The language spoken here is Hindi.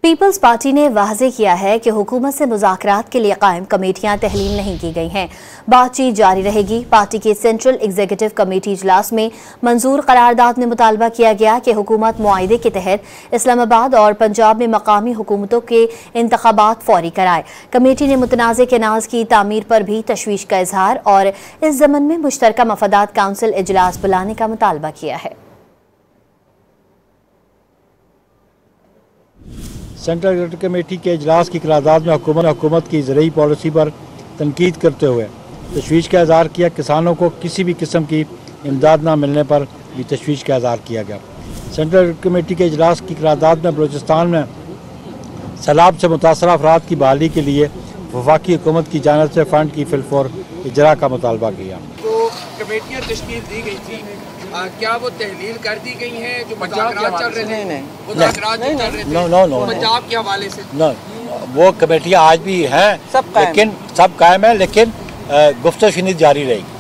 पीपल्स पार्टी ने वाज़ेह किया है कि हुकूमत से मुज़ाकरात के लिए कायम कमेटियां तहलील नहीं की गई हैं। बातचीत जारी रहेगी। पार्टी के सेंट्रल एग्जीक्यूटिव कमेटी इजलास में मंजूर करारदाद में मुतालबा किया गया कि हुकूमत मुआहिदे के तहत इस्लामाबाद और पंजाब में मकामी हुकूमतों के इंतखाबात फौरी कराए। कमेटी ने मुतनाज़े केनाल्स की तामीर पर भी तशवीश का इजहार और इस ज़मन में मुश्तरका मफादात काउंसिल इजलास बुलाने का मुतालबा किया है। सेंट्रल एग्जीक्यूटिव कमेटी के इजलास की करारदाद में हुकूमत की ज़रूरी पॉलिसी पर तनकीद करते हुए तशवीश का इजहार किया। किसानों को किसी भी किस्म की इमदाद न मिलने पर भी तशवीश का इजहार किया गया। सेंट्रल एग्जीक्यूटिव कमेटी के इजलास की करारदाद में बलूचिस्तान में सैलाब से मुतासर अफराद की बहाली के लिए वफाकी हुकूमत की जानिब से फ़ंड की फिलफौर इजरा का मुतालबा किया। तो कमेटियाँ तश्कील दी गई थी, क्या वो तहलील कर दी गई हैं? जो मुज़ाकरात चल रहे थे, मुज़ाकरात चल रहे थे पंजाब के हवाले से, वो कमेटियाँ आज भी हैं, लेकिन सब कायम है, लेकिन गुफ्तगू जारी रहेगी।